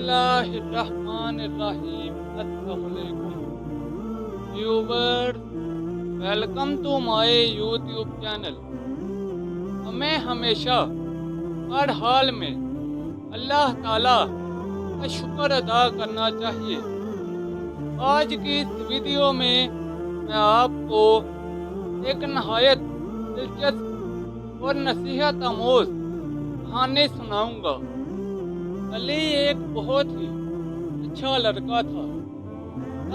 बिस्मिल्लाहिर्रहमानिर्रहीम। अस्सलाम वालेकुम viewers, welcome to my YouTube channel. हमें हमेशा हर हाल में अल्लाह ताला का शुक्र अदा करना चाहिए। आज की इस वीडियो में मैं आपको एक नहायत दिलचस्प और नसीहत आमोज कहानी सुनाऊंगा। अली एक बहुत ही अच्छा लड़का था।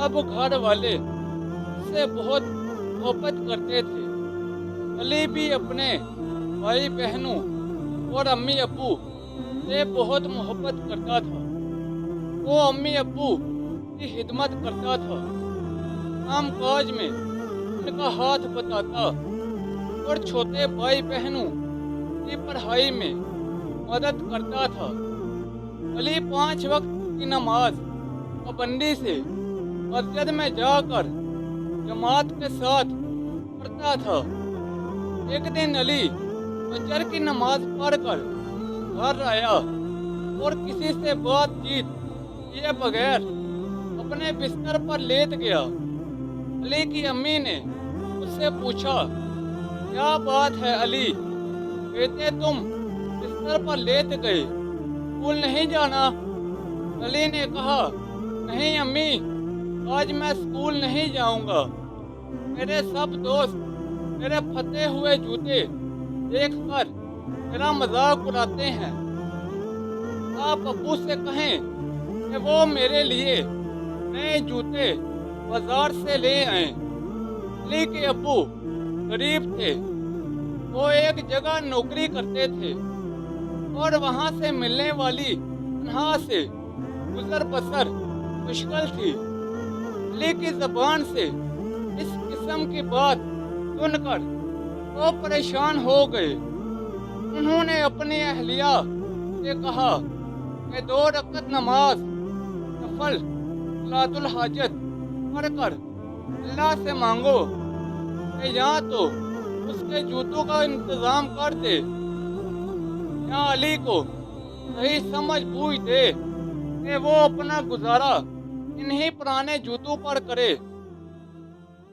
अब घर वाले उससे बहुत मोहब्बत करते थे। अली भी अपने भाई बहनों और अम्मी अब्बू से बहुत मोहब्बत करता था। वो अम्मी अब्बू की खिदमत करता था, काम काज में उनका हाथ बटाता और छोटे भाई बहनों की पढ़ाई में मदद करता था। अली 5 वक्त की नमाज पाबंदी से मस्जिद में जाकर जमात के साथ पढ़ता था। एक दिन अली फजर की नमाज पढ़कर घर आया और किसी से बातचीत किए बगैर अपने बिस्तर पर लेट गया। अली की अम्मी ने उससे पूछा, क्या बात है अली, बेटे तुम बिस्तर पर लेट गए, स्कूल नहीं जाना? अली ने कहा, नहीं अम्मी, आज मैं स्कूल नहीं जाऊंगा। मेरे सब दोस्त मेरे फटे हुए जूते देखकर मेरा मजाक उड़ाते हैं। आप अब्बू से कहें कि वो मेरे लिए नए जूते बाजार से ले आए। अली के अब्बू गरीब थे। वो एक जगह नौकरी करते थे और वहां से मिलने वाली तनख्वाह से गुजर बसर मुश्किल थी। अली की जबान से इस किस्म की बात सुनकर वो परेशान हो गए। उन्होंने अपनी अहलिया से कहा कि 2 रकअत नमाज नफल सलातुल हाजत पढ़कर अल्लाह से मांगो कि या तो उसके जूतों का इंतजाम कर दे या अली को सही समझ बूझ दे कि वो अपना गुजारा इन्हीं पुराने जूतों पर करे।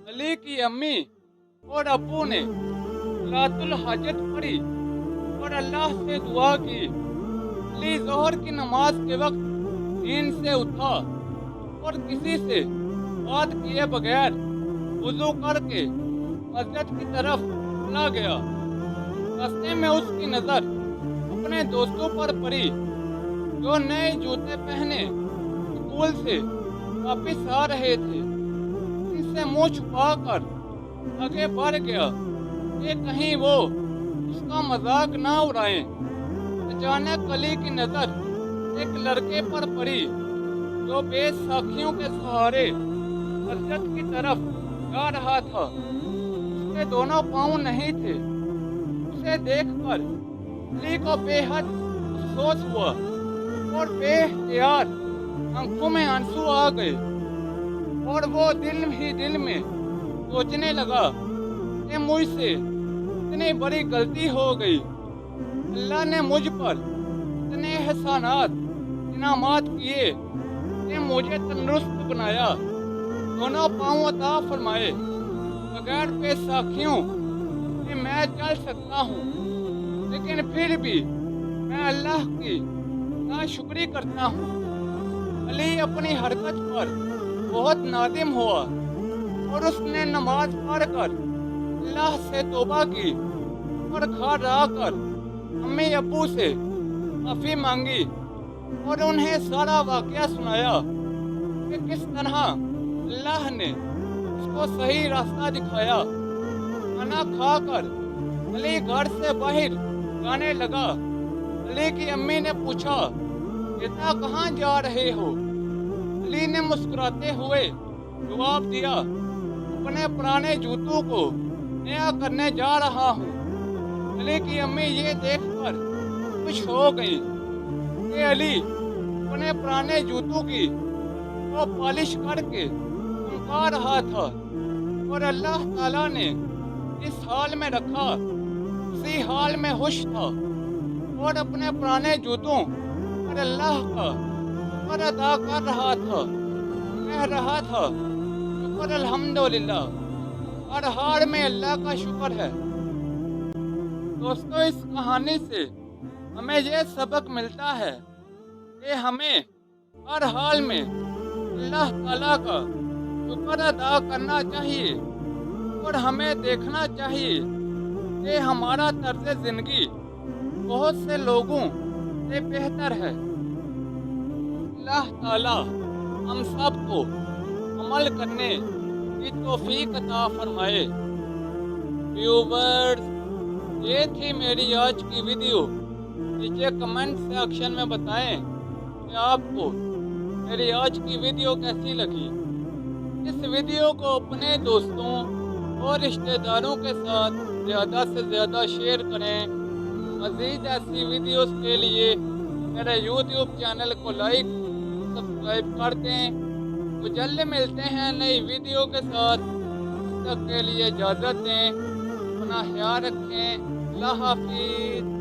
अली की अम्मी और अब्बू ने सलातुल हाजत पढ़ी और अल्लाह से दुआ की। अली जोहर की नमाज के वक्त नींद से उठा और किसी से बात किए बगैर वुजू करके मस्जिद की तरफ चला गया। रास्ते में उसकी नजर अपने दोस्तों पर पड़ी जो नए जूते पहने स्कूल से वापिस आ रहे थे। इनसे मुंह छुपाकर आगे बढ़ गया कि कहीं वो उसका मजाक ना उड़ाएं। अचानक अली की नजर एक लड़के पर पड़ी जो बेसाखियों के सहारे मस्जिद की तरफ जा रहा था। उसके दोनों पांव नहीं थे। उसे देखकर अली को बेहद अफसोस हुआ और बेख्तियार आंखों में आंसू आ गए और वो दिल ही दिल में सोचने लगा कि मुझसे इतनी बड़ी गलती हो गई। अल्लाह ने मुझ पर इतने एहसानात इनामात किए कि मुझे तंदुरुस्त बनाया, दोनों पांव अता फरमाए, बगैर बेसाखियों कि मैं चल सकता हूँ, लेकिन फिर भी मैं अल्लाह की नाशुक्री करता हूँ। अली अपनी हरकत पर बहुत नादिम हुआ और उसने नमाज पढ़कर अल्लाह से तौबा की और घर आकर अम्मी अब्बू से माफी मांगी और उन्हें सारा वाकया सुनाया कि किस तरह अल्लाह ने उसको सही रास्ता दिखाया। खाना खाकर अली घर से बाहर जाने लगा। अली की अम्मी ने पूछा, बेटा कहाँ जा रहे हो? अली ने मुस्कुराते हुए जवाब दिया, अपने पुराने जूतों को नया करने जा रहा हूँ। अली की अम्मी ये देखकर खुश हो गई कि अली अपने पुराने जूतों की वो पॉलिश करके चमका रहा था और अल्लाह ताला ने इस हाल में रखा उसी हाल में खुश था और अपने पुराने जूतों और अल्लाह का شکر ادا کر رہا تھا، کہہ رہا تھا شکر الحمدللہ، ہر حال میں اللہ کا شکر ہے۔ دوستو، اس کہانی سے ہمیں یہ سبق ملتا ہے کہ ہمیں ہر حال میں اللہ تعالیٰ کا شکر ادا کرنا چاہیے اور ہمیں دیکھنا چاہیے کہ ہمارا طرز زندگی بہت سے لوگوں سے بہتر ہے۔ اللہ تعالیٰ ہم سب کو عمل کرنے کی توفیق عطا فرمائے۔ ویورز، یہ تھی میری آج کی ویڈیو۔ نیچے کمنٹ سیکشن میں بتائیں کہ آپ کو میری آج کی ویڈیو کیسی لگی۔ اس ویڈیو کو اپنے دوستوں اور رشتہ داروں کے ساتھ زیادہ سے زیادہ شیئر کریں۔ مزید ایسی ویڈیوز کے لیے میرے یوٹیوب چینل کو لائک سبسکرائب کر دیں۔ تو جلد ملتے ہیں نئی ویڈیو کے ساتھ، اس تک کے لیے اجازت دیں، اپنا خیال رکھیں۔ اللہ حافظ۔